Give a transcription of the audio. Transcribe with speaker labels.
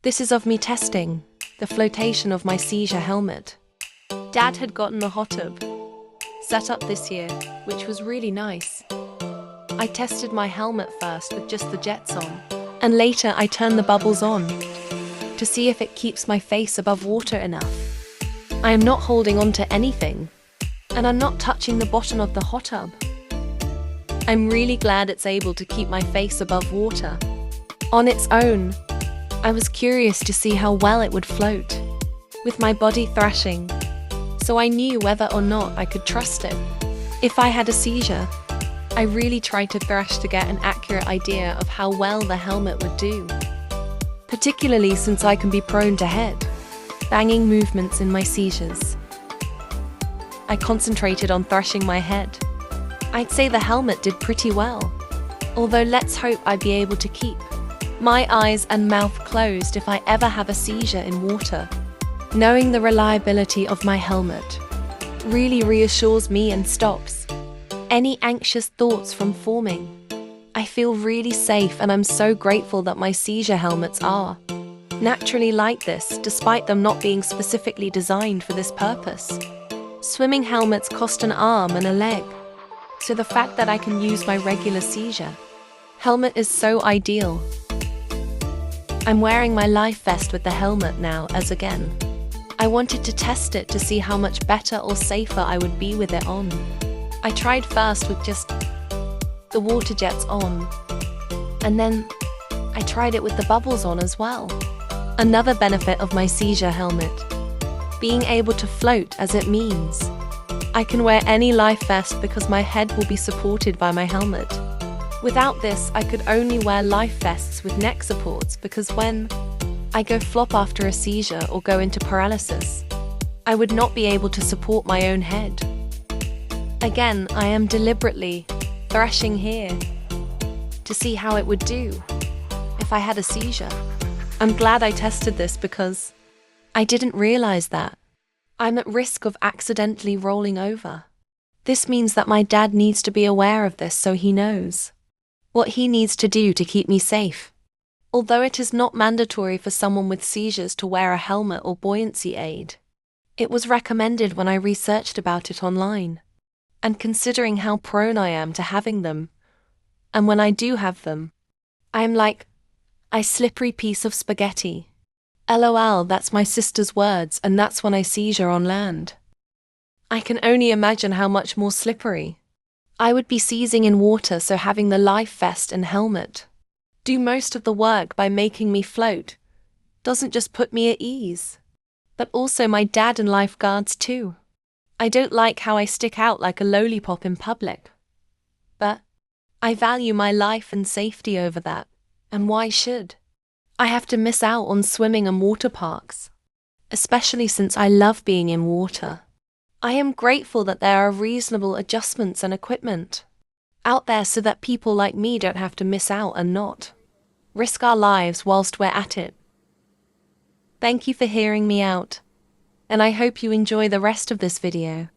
Speaker 1: This is of me testing the flotation of my seizure helmet. Dad had gotten a hottub set up this year, which was really nice. I tested my helmet first with just the jets on, and later I turned the bubbles on to see if it keeps my face above water enough. I am not holding on to anything, and I'm not touching the bottom of the hottub. I'm really glad it's able to keep my face above water on its own. I was curious to see how well it would float with my body thrashing, so I knew whether or not I could trust it. If I had a seizure, I really tried to thrash to get an accurate idea of how well the helmet would do, particularly since I can be prone to head banging movements in my seizures. I concentrated on thrashing my head. I'd say the helmet did pretty well, although let's hope I'd be able to keep my eyes and mouth closed if I ever have a seizure in water. Knowing the reliability of my helmet really reassures me and stops any anxious thoughts from forming. I feel really safe, and I'm so grateful that my seizure helmets are naturally like this, despite them not being specifically designed for this purpose. Swimming helmets cost an arm and a leg, so the fact that I can use my regular seizure helmet is so ideal. I'm wearing my life vest with the helmet now, as again, I wanted to test it to see how much better or safer I would be with it on. I tried first with just the water jets on, and then I tried it with the bubbles on as well. Another benefit of my seizure helmet being able to float, as it means I can wear any life vest because my head will be supported by my helmet. Without this, I could only wear life vests with neck supports, because when I go flop after a seizure or go into paralysis, I would not be able to support my own head. Again, I am deliberately thrashing here to see how it would do if I had a seizure. I'm glad I tested this because I didn't realize that I'm at risk of accidentally rolling over. This means that my dad needs to be aware of this, so he knows what he needs to do to keep me safe. Although it is not mandatory for someone with seizures to wear a helmet or buoyancy aid, it was recommended when I researched about it online. And considering how prone I am to having them, and when I do have them, I am like a slippery piece of spaghetti. LOL, that's my sister's words, and that's when I seizure on land. I can only imagine how much more slippery I would be seizing in water, so having the life vest and helmet do most of the work by making me float doesn't just put me at ease, but also my dad and lifeguards too. I don't like how I stick out like a lollipop in public, but I value my life and safety over that, and why should I have to miss out on swimming and water parks, especially since I love being in water? I am grateful that there are reasonable adjustments and equipment out there so that people like me don't have to miss out and not risk our lives whilst we're at it. Thank you for hearing me out, and I hope you enjoy the rest of this video.